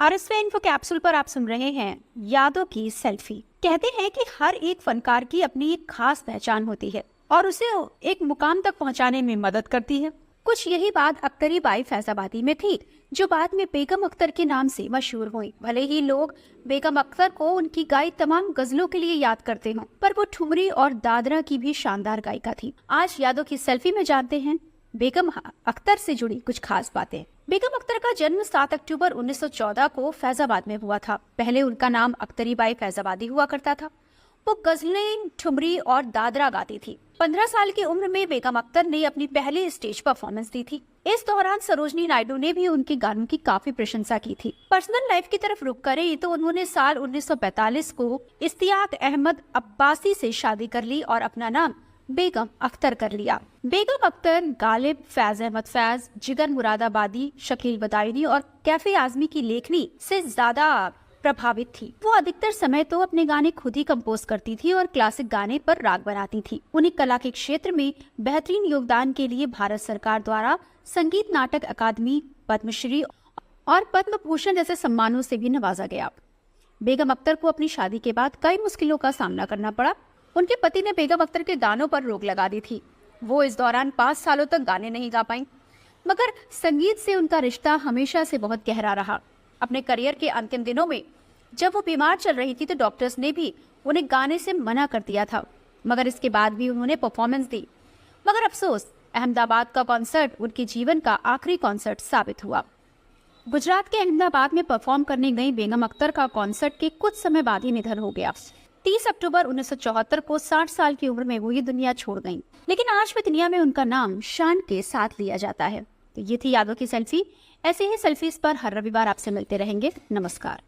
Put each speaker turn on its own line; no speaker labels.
RSV info capsule पर आप सुन रहे हैं यादों की सेल्फी। कहते हैं कि हर एक फनकार की अपनी एक खास पहचान होती है और उसे एक मुकाम तक पहुंचाने में मदद करती है। कुछ यही बात अख्तरी बाई फैजाबादी में थी, जो बाद में बेगम अख्तर के नाम से मशहूर हुई। भले ही लोग बेगम अख्तर को उनकी गाई तमाम गजलों के लिए याद करते हों, पर वो ठुमरी और दादरा की भी शानदार गायिका थी। आज यादों की सेल्फी में जानते हैं बेगम अख्तर से जुड़ी कुछ खास बातें। बेगम अख्तर का जन्म 7 अक्टूबर 1914 को फैजाबाद में हुआ था। पहले उनका नाम अख्तरी बाई फैजाबादी हुआ करता था। वो गजलें, ठुमरी और दादरा गाती थी। 15 साल की उम्र में बेगम अख्तर ने अपनी पहली स्टेज परफॉर्मेंस दी थी। इस दौरान सरोजनी नायडू ने भी उनके गानों की काफी प्रशंसा की थी। पर्सनल लाइफ की तरफ रुख करें तो उन्होंने साल 1945 को इश्तियाक अहमद अब्बासी से शादी कर ली और अपना नाम बेगम अख्तर कर लिया। बेगम अख्तर गालिब, फैज अहमद फैज, जिगर मुरादाबादी, शकील बदायूनी और कैफे आजमी की लेखनी से ज्यादा प्रभावित थी। वो अधिकतर समय तो अपने गाने खुद ही कंपोज करती थी और क्लासिक गाने पर राग बनाती थी। उन्हें कला के क्षेत्र में बेहतरीन योगदान के लिए भारत सरकार द्वारा संगीत नाटक अकादमी, पद्मश्री और पद्म भूषण जैसे सम्मानों से भी नवाजा गया। बेगम अख्तर को अपनी शादी के बाद कई मुश्किलों का सामना करना पड़ा। उनके पति ने बेगम अख्तर के गानों पर रोक लगा दी थी। वो इस दौरान 5 सालों तक गाने नहीं गा पाई, मगर संगीत से उनका रिश्ता हमेशा से बहुत गहरा रहा। अपने करियर के अंतिम दिनों में जब वो बीमार चल रही थी तो डॉक्टर्स ने भी उन्हें गाने से मना कर दिया था, मगर इसके बाद भी उन्होंने परफॉर्मेंस दी। मगर अफसोस, अहमदाबाद का कॉन्सर्ट उनके जीवन का आखिरी कॉन्सर्ट साबित हुआ। गुजरात के अहमदाबाद में परफॉर्म करने गई बेगम अख्तर का कॉन्सर्ट के कुछ समय बाद ही निधन हो गया। 30 अक्टूबर 1974 को 60 साल की उम्र में वो ये दुनिया छोड़ गईं। लेकिन आज भी दुनिया में उनका नाम शान के साथ लिया जाता है। तो ये थी यादों की सेल्फी। ऐसे ही सेल्फीज पर हर रविवार आपसे मिलते रहेंगे। नमस्कार।